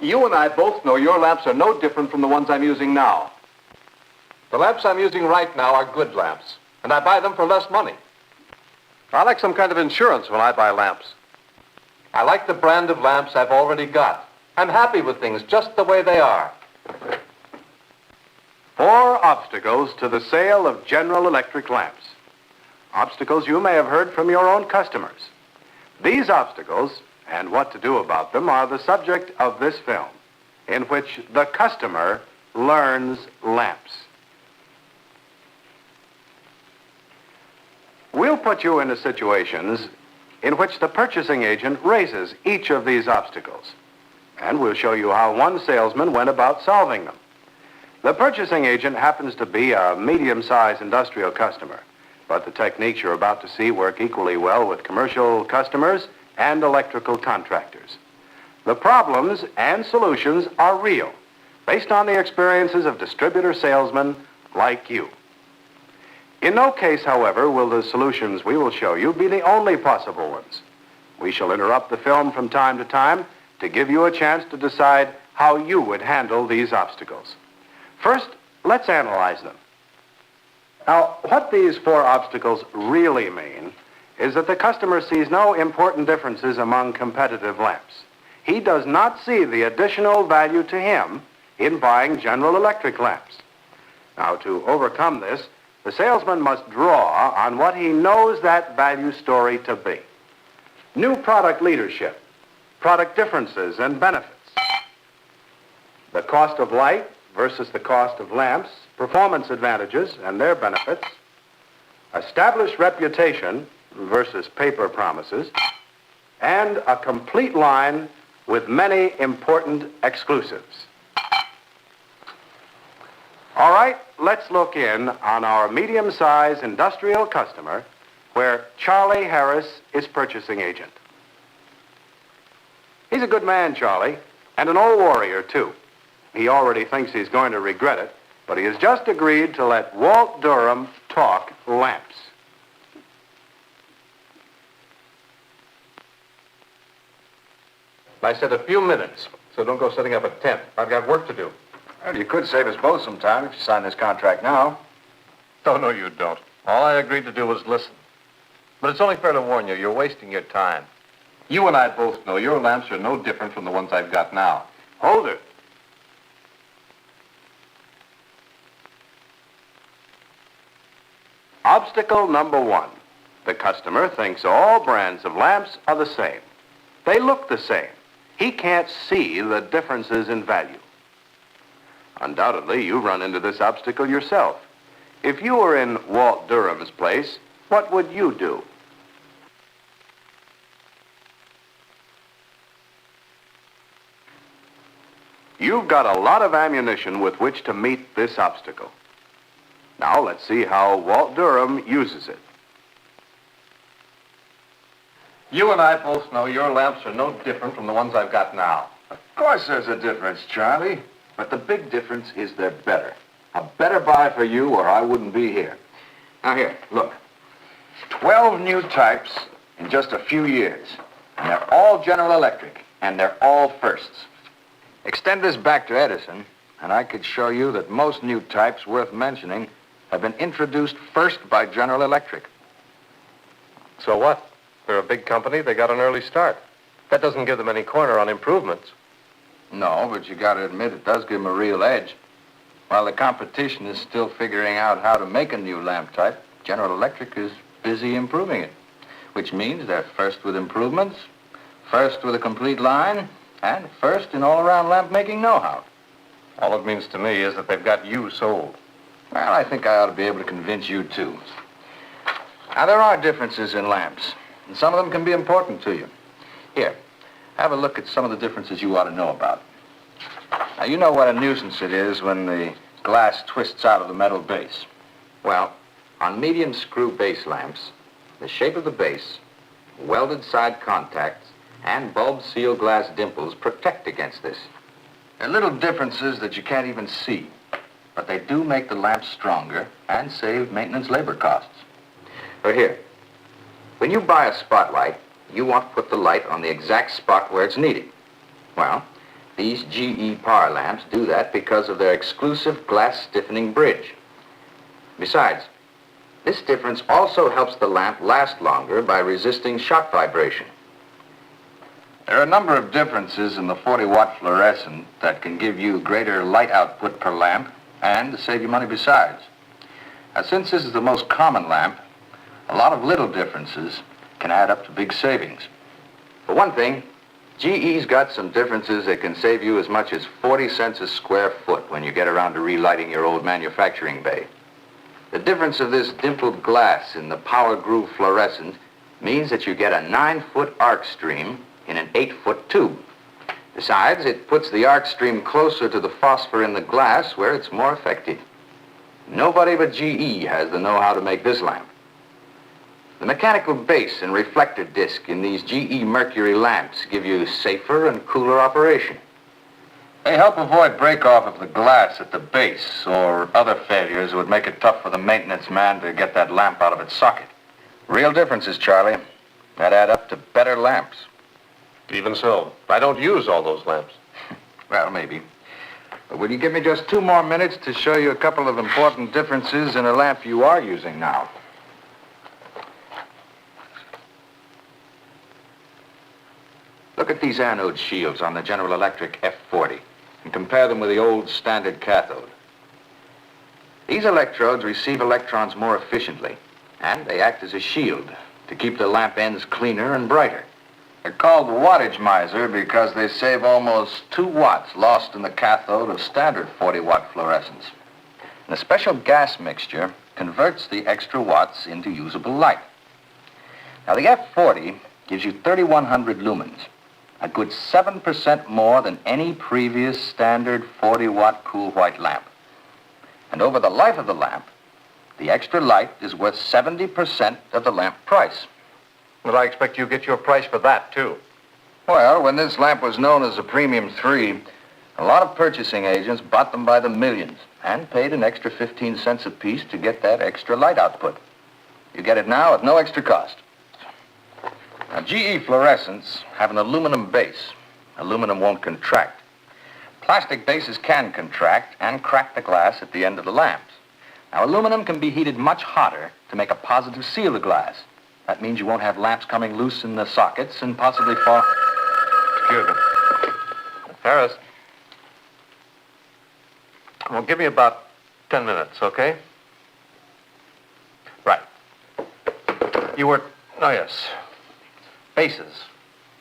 You and I both know your lamps are no different from the ones I'm using now. The lamps I'm using right now are good lamps, and I buy them for less money. I like some kind of insurance when I buy lamps. I like the brand of lamps I've already got. I'm happy with things just the way they are. 4 obstacles to the sale of General Electric lamps. Obstacles you may have heard from your own customers. These obstacles and what to do about them are the subject of this film, in which the customer learns lamps. We'll put you into situations in which the purchasing agent raises each of these obstacles, and we'll show you how one salesman went about solving them. The purchasing agent happens to be a medium-sized industrial customer, but the techniques you're about to see work equally well with commercial customers and electrical contractors. The problems and solutions are real, based on the experiences of distributor salesmen like you. In no case, however, will the solutions we will show you be the only possible ones. We shall interrupt the film from time to time to give you a chance to decide how you would handle these obstacles. First, let's analyze them. Now, what these 4 obstacles really mean is that the customer sees no important differences among competitive lamps. He does not see the additional value to him in buying General Electric lamps. Now, to overcome this, the salesman must draw on what he knows that value story to be. New product leadership, product differences and benefits, the cost of light versus the cost of lamps, performance advantages and their benefits, established reputation versus paper promises, and a complete line with many important exclusives. All right, let's look in on our medium-sized industrial customer where Charlie Harris is purchasing agent. He's a good man, Charlie, and an old warrior, too. He already thinks he's going to regret it, but he has just agreed to let Walt Durham talk lamps. I said a few minutes, so don't go setting up a tent. I've got work to do. Well, you could save us both some time if you sign this contract now. Oh, no, you don't. All I agreed to do was listen. But it's only fair to warn you, you're wasting your time. You and I both know your lamps are no different from the ones I've got now. Hold it. Obstacle number 1. The customer thinks all brands of lamps are the same. They look the same. He can't see the differences in value. Undoubtedly, you run into this obstacle yourself. If you were in Walt Durham's place, what would you do? You've got a lot of ammunition with which to meet this obstacle. Now let's see how Walt Durham uses it. You and I both know your lamps are no different from the ones I've got now. Of course there's a difference, Charlie. But the big difference is they're better. A better buy for you or I wouldn't be here. Now here, look. 12 new types in just a few years. And they're all General Electric, and they're all firsts. Extend this back to Edison, and I could show you that most new types worth mentioning have been introduced first by General Electric. So what? They're a big company. They got an early start. That doesn't give them any corner on improvements. No, but you got to admit it does give them a real edge. While the competition is still figuring out how to make a new lamp type, General Electric is busy improving it, which means they're first with improvements, first with a complete line, and first in all-around lamp-making know-how. All it means to me is that they've got you sold. Well, I think I ought to be able to convince you, too. Now, there are differences in lamps, and some of them can be important to you. Here, have a look at some of the differences you ought to know about. Now, you know what a nuisance it is when the glass twists out of the metal base. Well, on medium screw base lamps, the shape of the base, welded side contacts, and bulb seal glass dimples protect against this. They're little differences that you can't even see, but they do make the lamp stronger and save maintenance labor costs. Or here, when you buy a spotlight, you want to put the light on the exact spot where it's needed. Well, These GE power lamps do that because of their exclusive glass stiffening bridge. Besides, this difference also helps the lamp last longer by resisting shock vibration. There are a number of differences in the 40-watt fluorescent that can give you greater light output per lamp and save you money besides. Now, since this is the most common lamp, a lot of little differences can add up to big savings. For one thing, GE's got some differences that can save you as much as 40 cents a square foot when you get around to relighting your old manufacturing bay. The difference of this dimpled glass in the power groove fluorescent means that you get a 9-foot arc stream in an 8-foot tube. Besides, it puts the arc stream closer to the phosphor in the glass where it's more effective. Nobody but GE has the know-how to make this lamp. The mechanical base and reflector disc in these GE mercury lamps give you safer and cooler operation. They help avoid break-off of the glass at the base or other failures that would make it tough for the maintenance man to get that lamp out of its socket. Real differences, Charlie, that add up to better lamps. Even so, I don't use all those lamps. Well, maybe. But will you give me just 2 more minutes to show you a couple of important differences in a lamp you are using now? Look at these anode shields on the General Electric F40 and compare them with the old standard cathode. These electrodes receive electrons more efficiently, and they act as a shield to keep the lamp ends cleaner and brighter. They're called wattage miser because they save almost 2 watts lost in the cathode of standard 40-watt fluorescents. And a special gas mixture converts the extra watts into usable light. Now, the F40 gives you 3,100 lumens, a good 7% more than any previous standard 40-watt cool white lamp. And over the life of the lamp, the extra light is worth 70% of the lamp price. Well, I expect you get your price for that, too. Well, when this lamp was known as a Premium 3, a lot of purchasing agents bought them by the millions and paid an extra 15 cents apiece to get that extra light output. You get it now at no extra cost. Now, GE fluorescents have an aluminum base. Aluminum won't contract. Plastic bases can contract and crack the glass at the end of the lamps. Now, aluminum can be heated much hotter to make a positive seal of glass. That means you won't have lamps coming loose in the sockets and possibly fall... Excuse me. Harris. Well, give me about 10 minutes, okay? Right. You were... Oh, yes. Bases.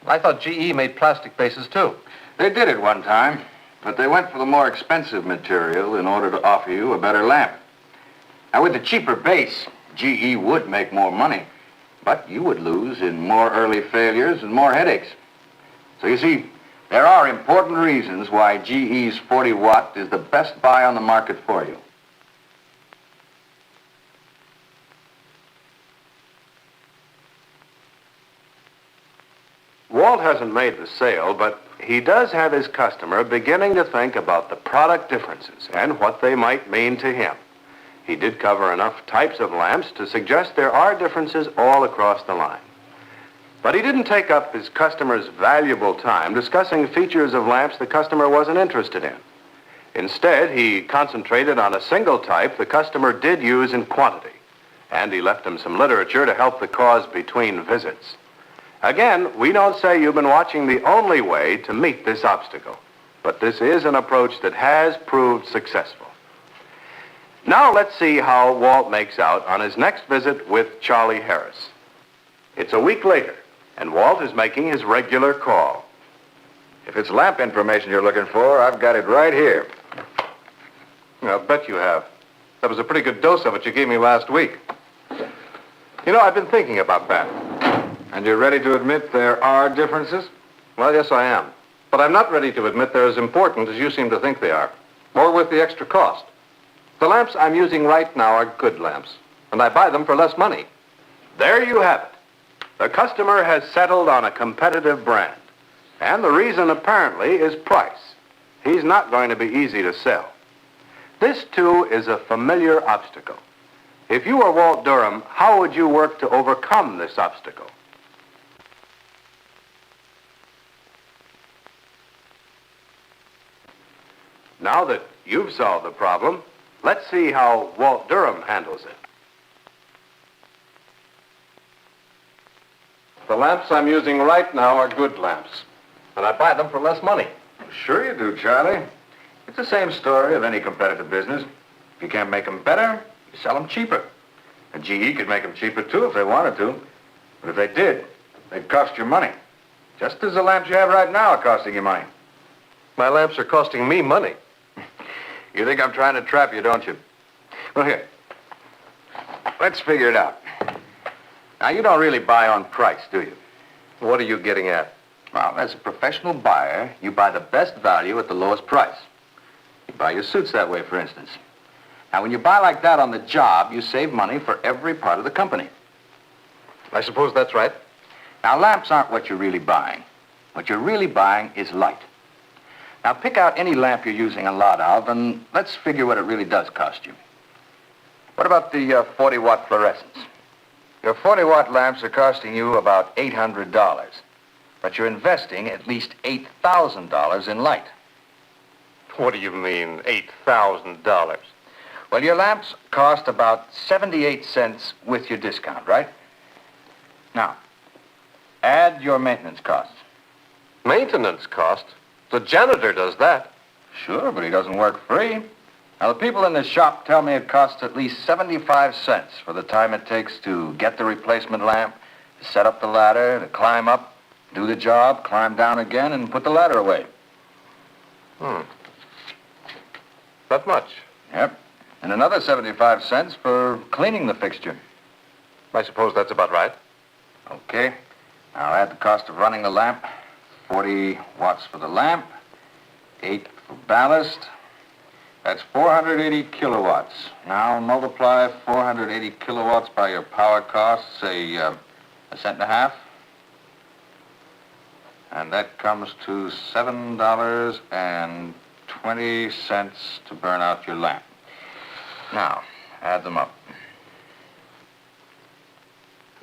I thought GE made plastic bases, too. They did at one time, but they went for the more expensive material in order to offer you a better lamp. Now, with the cheaper base, GE would make more money, but you would lose in more early failures and more headaches. So you see, there are important reasons why GE's 40-watt is the best buy on the market for you. Walt hasn't made the sale, but he does have his customer beginning to think about the product differences and what they might mean to him. He did cover enough types of lamps to suggest there are differences all across the line. But he didn't take up his customer's valuable time discussing features of lamps the customer wasn't interested in. Instead, he concentrated on a single type the customer did use in quantity, and he left him some literature to help the cause between visits. Again, we don't say you've been watching the only way to meet this obstacle, but this is an approach that has proved successful. Now let's see how Walt makes out on his next visit with Charlie Harris. It's a week later, and Walt is making his regular call. If it's lamp information you're looking for, I've got it right here. I'll bet you have. That was a pretty good dose of it you gave me last week. You know, I've been thinking about that. And you're ready to admit there are differences? Well, yes, I am. But I'm not ready to admit they're as important as you seem to think they are, or worth the extra cost. The lamps I'm using right now are good lamps, and I buy them for less money. There you have it. The customer has settled on a competitive brand, and the reason apparently is price. He's not going to be easy to sell. This, too, is a familiar obstacle. If you were Walt Durham, how would you work to overcome this obstacle? Now that you've solved the problem, let's see how Walt Durham handles it. The lamps I'm using right now are good lamps, and I buy them for less money. Sure you do, Charlie. It's the same story of any competitive business. If you can't make them better, you sell them cheaper. And GE could make them cheaper, too, if they wanted to. But if they did, they'd cost you money. Just as the lamps you have right now are costing you money. My lamps are costing me money. You think I'm trying to trap you, don't you? Well, here. Let's figure it out. Now, you don't really buy on price, do you? What are you getting at? Well, as a professional buyer, you buy the best value at the lowest price. You buy your suits that way, for instance. Now, when you buy like that on the job, you save money for every part of the company. I suppose that's right. Now, lamps aren't what you're really buying. What you're really buying is light. Now, pick out any lamp you're using a lot of, and let's figure what it really does cost you. What about the 40-watt fluorescents? Your 40-watt lamps are costing you about $800, but you're investing at least $8,000 in light. What do you mean, $8,000? Well, your lamps cost about 78 cents with your discount, right? Now, add your maintenance costs. Maintenance cost? The janitor does that. Sure, but he doesn't work free. Now, the people in the shop tell me it costs at least 75 cents for the time it takes to get the replacement lamp, to set up the ladder, to climb up, do the job, climb down again, and put the ladder away. That much? Yep. And another 75 cents for cleaning the fixture. I suppose that's about right. Okay. Now add the cost of running the lamp. 40 watts for the lamp, 8 for ballast. That's 480 kilowatts. Now multiply 480 kilowatts by your power cost, say a cent and a half. And that comes to $7.20 to burn out your lamp. Now, add them up.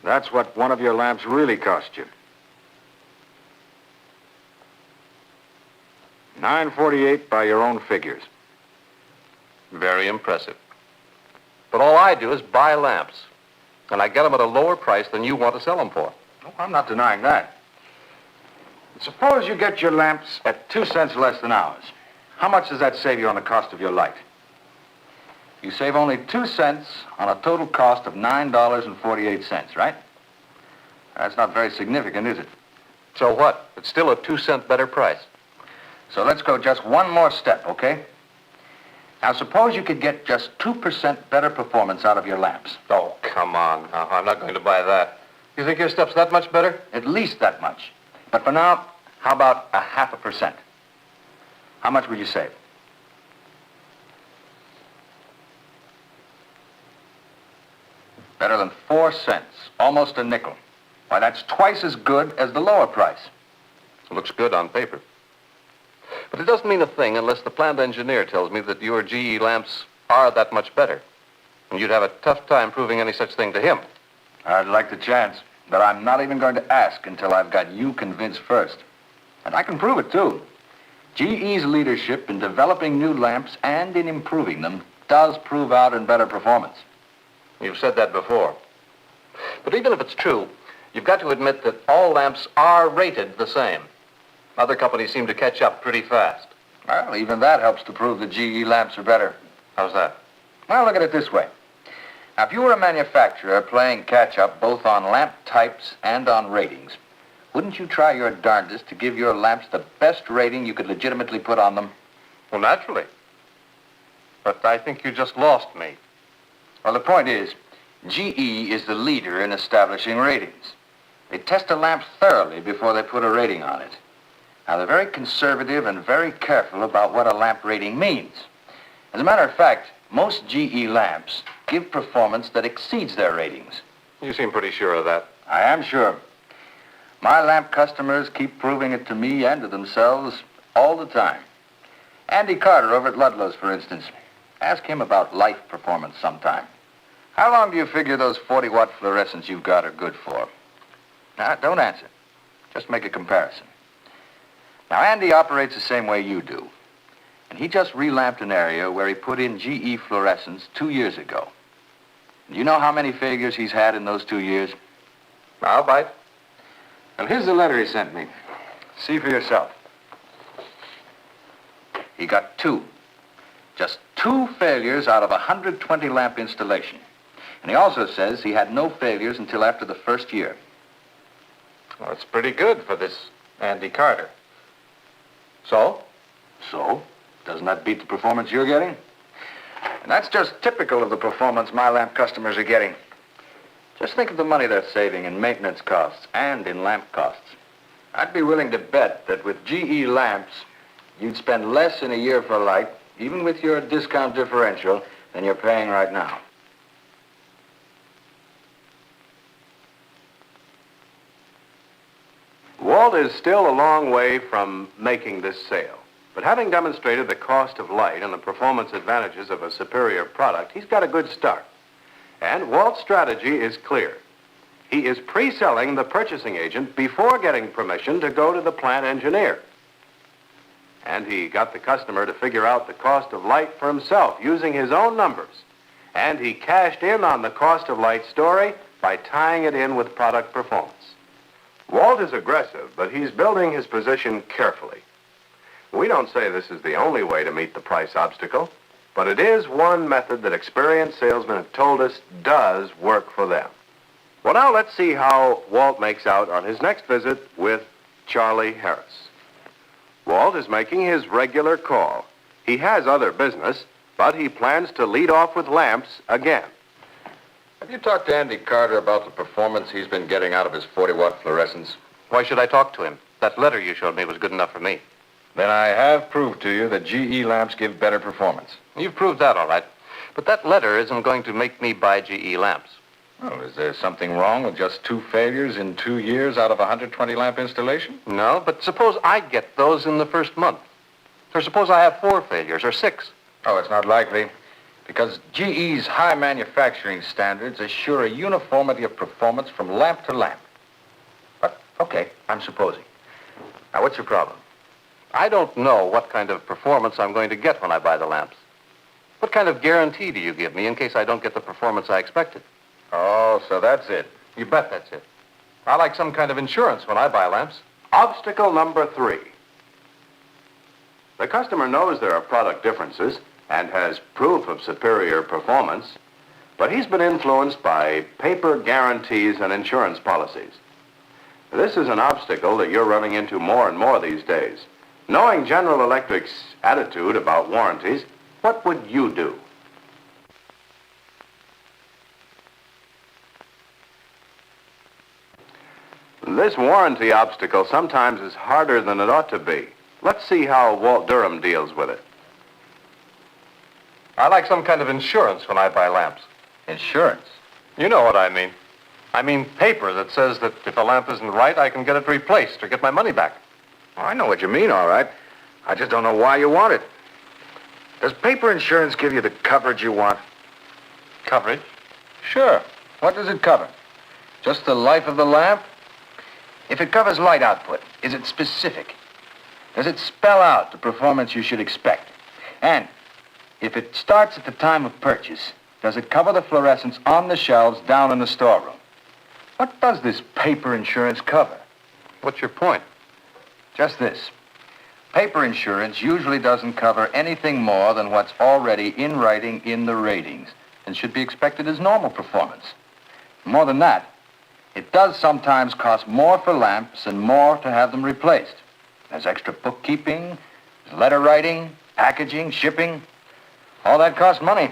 That's what one of your lamps really cost you. $9.48 by your own figures. Very impressive. But all I do is buy lamps, and I get them at a lower price than you want to sell them for. Oh, I'm not denying that. Suppose you get your lamps at 2 cents less than ours. How much does that save you on the cost of your light? You save only 2 cents on a total cost of $9.48, right? That's not very significant, is it? So what? It's still a 2-cent better price. So let's go just one more step, okay? Now, suppose you could get just 2% better performance out of your lamps. Oh, come on. Now, I'm not going to buy that. You think your stuff's that much better? At least that much. But for now, how about 0.5%? How much would you save? Better than 4 cents, almost a nickel. Why, that's twice as good as the lower price. It looks good on paper. But it doesn't mean a thing unless the plant engineer tells me that your GE lamps are that much better. And you'd have a tough time proving any such thing to him. I'd like the chance, but I'm not even going to ask until I've got you convinced first. And I can prove it, too. GE's leadership in developing new lamps and in improving them does prove out in better performance. You've said that before. But even if it's true, you've got to admit that all lamps are rated the same. Other companies seem to catch up pretty fast. Well, even that helps to prove the GE lamps are better. How's that? Well, look at it this way. Now, if you were a manufacturer playing catch-up both on lamp types and on ratings, wouldn't you try your darndest to give your lamps the best rating you could legitimately put on them? Well, naturally. But I think you just lost me. Well, the point is, GE is the leader in establishing ratings. They test a lamp thoroughly before they put a rating on it. Now, they're very conservative and very careful about what a lamp rating means. As a matter of fact, most GE lamps give performance that exceeds their ratings. You seem pretty sure of that. I am sure. My lamp customers keep proving it to me and to themselves all the time. Andy Carter over at Ludlow's, for instance. Ask him about life performance sometime. How long do you figure those 40-watt fluorescents you've got are good for? Now, don't answer. Just make a comparison. Now, Andy operates the same way you do. And And he just relamped an area where he put in GE fluorescents 2 years ago. Do you know how many failures he's had in those 2 years? I'll bite. And here's the letter he sent me. See for yourself. He got 2. Just 2 failures out of 120 lamp installation. And he also says he had no failures until after the first year. Well, it's pretty good for this Andy Carter. So? So? Doesn't that beat the performance you're getting? And that's just typical of the performance my lamp customers are getting. Just think of the money they're saving in maintenance costs and in lamp costs. I'd be willing to bet that with GE lamps, you'd spend less in a year for light, even with your discount differential, than you're paying right now. Walt is still a long way from making this sale. But having demonstrated the cost of light and the performance advantages of a superior product, he's got a good start. And Walt's strategy is clear. He is pre-selling the purchasing agent before getting permission to go to the plant engineer. And he got the customer to figure out the cost of light for himself using his own numbers. And he cashed in on the cost of light story by tying it in with product performance. Walt is aggressive, but he's building his position carefully. We don't say this is the only way to meet the price obstacle, but it is one method that experienced salesmen have told us does work for them. Well, now let's see how Walt makes out on his next visit with Charlie Harris. Walt is making his regular call. He has other business, but he plans to lead off with lamps again. Have you talked to Andy Carter about the performance he's been getting out of his 40-watt fluorescents? Why should I talk to him? That letter you showed me was good enough for me. Then I have proved to you that GE lamps give better performance. You've proved that, all right. But that letter isn't going to make me buy GE lamps. Well, is there something wrong with just 2 failures in 2 years out of 120 lamp installation? No, but suppose I get those in the first month. Or suppose I have 4 failures or 6. Oh, it's not likely. Because GE's high manufacturing standards assure a uniformity of performance from lamp to lamp. But, okay, I'm supposing. Now, what's your problem? I don't know what kind of performance I'm going to get when I buy the lamps. What kind of guarantee do you give me in case I don't get the performance I expected? Oh, so that's it. You bet that's it. I like some kind of insurance when I buy lamps. Obstacle number 3. The customer knows there are product differences and has proof of superior performance, but he's been influenced by paper guarantees and insurance policies. This is an obstacle that you're running into more and more these days. Knowing General Electric's attitude about warranties, what would you do? This warranty obstacle sometimes is harder than it ought to be. Let's see how Walt Durham deals with it. I like some kind of insurance when I buy lamps. Insurance? You know what I mean. I mean paper that says that if a lamp isn't right, I can get it replaced or get my money back. Well, I know what you mean, all right. I just don't know why you want it. Does paper insurance give you the coverage you want? Coverage? Sure. What does it cover? Just the life of the lamp? If it covers light output, is it specific? Does it spell out the performance you should expect? And if it starts at the time of purchase, does it cover the fluorescents on the shelves down in the storeroom? What does this paper insurance cover? What's your point? Just this. Paper insurance usually doesn't cover anything more than what's already in writing in the ratings and should be expected as normal performance. More than that, it does sometimes cost more for lamps and more to have them replaced. There's extra bookkeeping, there's letter writing, packaging, shipping. All that costs money.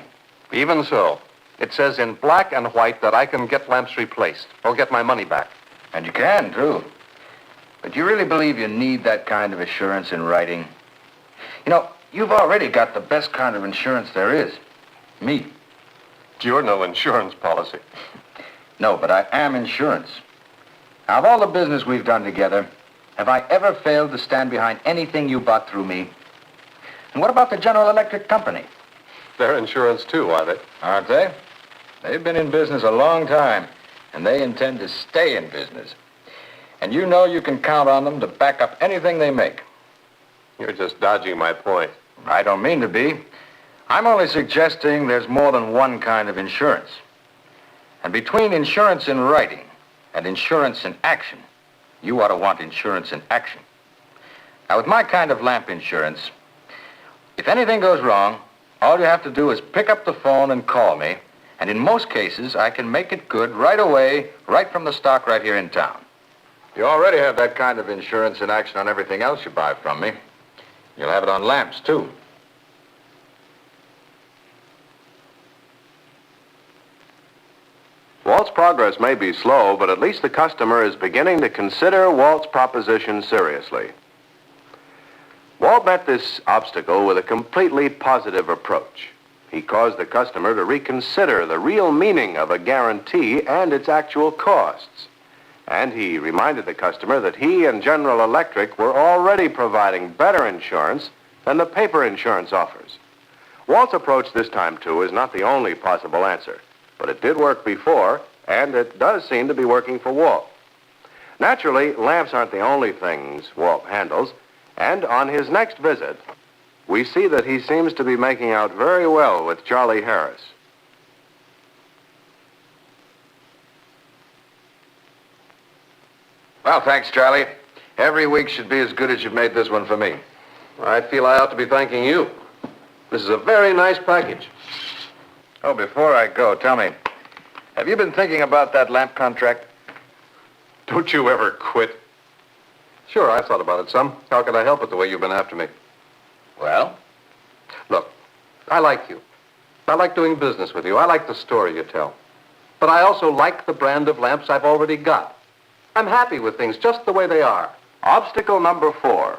Even so, it says in black and white that I can get lamps replaced or get my money back. And you can, too. But you really believe you need that kind of assurance in writing? You know, you've already got the best kind of insurance there is. Me. You're no insurance policy. No, but I am insurance. Now, of all the business we've done together, have I ever failed to stand behind anything you bought through me? And what about the General Electric Company? They're insurance too, are they? Aren't they? They've been in business a long time, and they intend to stay in business. And you know you can count on them to back up anything they make. You're just dodging my point. I don't mean to be. I'm only suggesting there's more than one kind of insurance. And between insurance in writing and insurance in action, you ought to want insurance in action. Now, with my kind of lamp insurance, if anything goes wrong, all you have to do is pick up the phone and call me, and in most cases, I can make it good right away, right from the stock right here in town. You already have that kind of insurance in action on everything else you buy from me. You'll have it on lamps, too. Walt's progress may be slow, but at least the customer is beginning to consider Walt's proposition seriously. Walt met this obstacle with a completely positive approach. He caused the customer to reconsider the real meaning of a guarantee and its actual costs. And he reminded the customer that he and General Electric were already providing better insurance than the paper insurance offers. Walt's approach this time, too, is not the only possible answer, but it did work before, and it does seem to be working for Walt. Naturally, lamps aren't the only things Walt handles, and on his next visit, we see that he seems to be making out very well with Charlie Harris. Well, thanks, Charlie. Every week should be as good as you've made this one for me. I feel I ought to be thanking you. This is a very nice package. Oh, before I go, tell me, have you been thinking about that lamp contract? Don't you ever quit. Sure, I thought about it some. How could I help it the way you've been after me? Well? Look, I like you. I like doing business with you. I like the story you tell. But I also like the brand of lamps I've already got. I'm happy with things just the way they are. Obstacle number 4.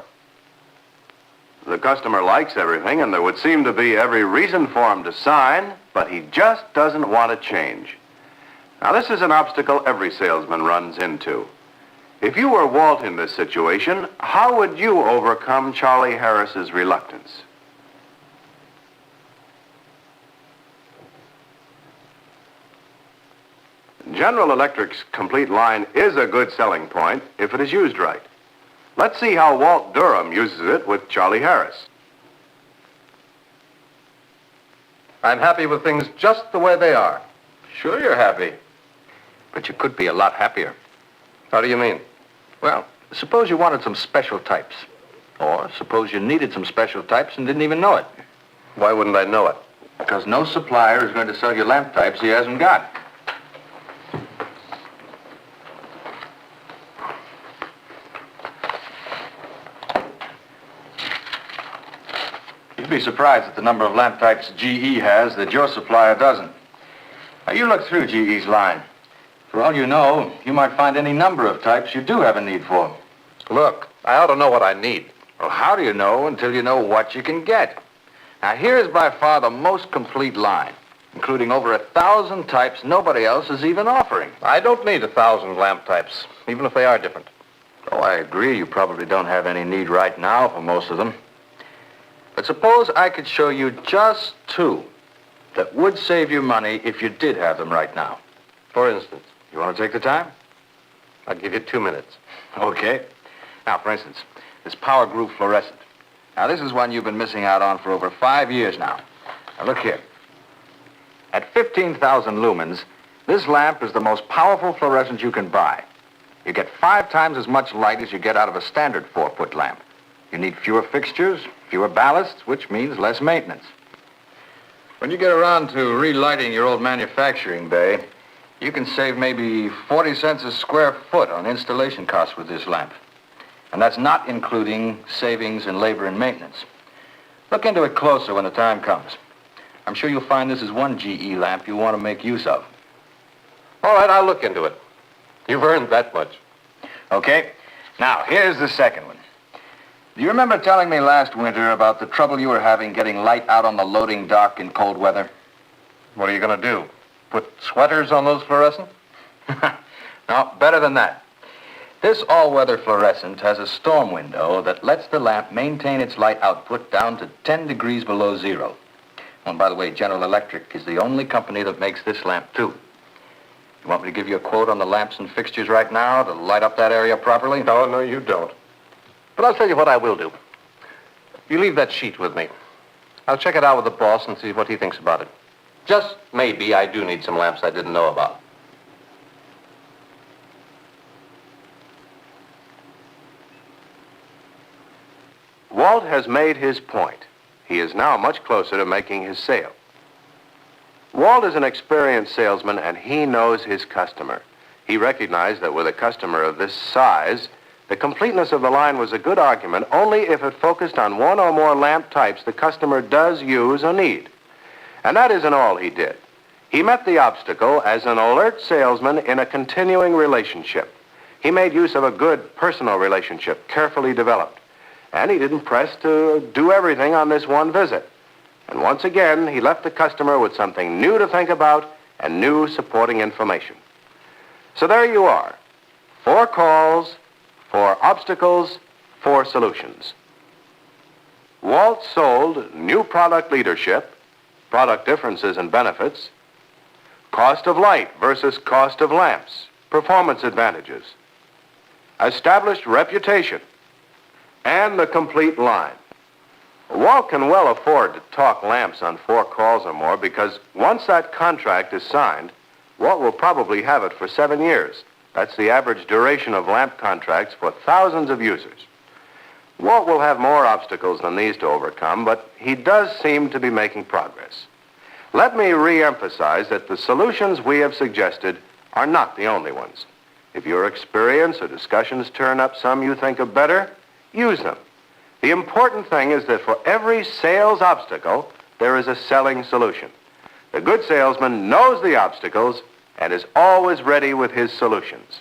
The customer likes everything, and there would seem to be every reason for him to sign, but he just doesn't want to change. Now, this is an obstacle every salesman runs into. If you were Walt in this situation, how would you overcome Charlie Harris's reluctance? General Electric's complete line is a good selling point if it is used right. Let's see how Walt Durham uses it with Charlie Harris. I'm happy with things just the way they are. Sure you're happy. But you could be a lot happier. How do you mean? Well, suppose you wanted some special types. Or suppose you needed some special types and didn't even know it. Why wouldn't I know it? Because no supplier is going to sell you lamp types he hasn't got. You'd be surprised at the number of lamp types GE has that your supplier doesn't. Now, you look through GE's line. For all you know, you might find any number of types you do have a need for. Look, I ought to know what I need. Well, how do you know until you know what you can get? Now, here is by far the most complete line, including over 1,000 types nobody else is even offering. I don't need 1,000 lamp types, even if they are different. Oh, I agree. You probably don't have any need right now for most of them. But suppose I could show you just 2 that would save you money if you did have them right now. For instance, You want to take the time? I'll give you 2 minutes. Okay. Now, for instance, this power groove fluorescent. Now, this is one you've been missing out on for over 5 years now. Now, look here. At 15,000 lumens, this lamp is the most powerful fluorescent you can buy. You get 5 times as much light as you get out of a standard 4-foot lamp. You need fewer fixtures, fewer ballasts, which means less maintenance. When you get around to relighting your old manufacturing bay, you can save maybe 40 cents a square foot on installation costs with this lamp. And that's not including savings in labor and maintenance. Look into it closer when the time comes. I'm sure you'll find this is one GE lamp you want to make use of. All right, I'll look into it. You've earned that much. Okay. Now, here's the second one. Do you remember telling me last winter about the trouble you were having getting light out on the loading dock in cold weather? What are you going to do? Put sweaters on those fluorescent? No, better than that. This all-weather fluorescent has a storm window that lets the lamp maintain its light output down to 10 degrees below zero. And by the way, General Electric is the only company that makes this lamp, too. You want me to give you a quote on the lamps and fixtures right now to light up that area properly? No, you don't. But I'll tell you what I will do. You leave that sheet with me. I'll check it out with the boss and see what he thinks about it. Just maybe I do need some lamps I didn't know about. Walt has made his point. He is now much closer to making his sale. Walt is an experienced salesman, and he knows his customer. He recognized that with a customer of this size, the completeness of the line was a good argument only if it focused on one or more lamp types the customer does use or need. And that isn't all he did. He met the obstacle as an alert salesman in a continuing relationship. He made use of a good personal relationship, carefully developed. And he didn't press to do everything on this one visit. And once again, he left the customer with something new to think about and new supporting information. So there you are. 4 calls, 4 obstacles, 4 solutions. Walt sold new product leadership, product differences and benefits, cost of light versus cost of lamps, performance advantages, established reputation, and the complete line. Walt can well afford to talk lamps on 4 calls or more because once that contract is signed, Walt will probably have it for 7 years. That's the average duration of lamp contracts for thousands of users. Walt will have more obstacles than these to overcome, but he does seem to be making progress. Let me re-emphasize that the solutions we have suggested are not the only ones. If your experience or discussions turn up some you think are better, use them. The important thing is that for every sales obstacle, there is a selling solution. The good salesman knows the obstacles and is always ready with his solutions.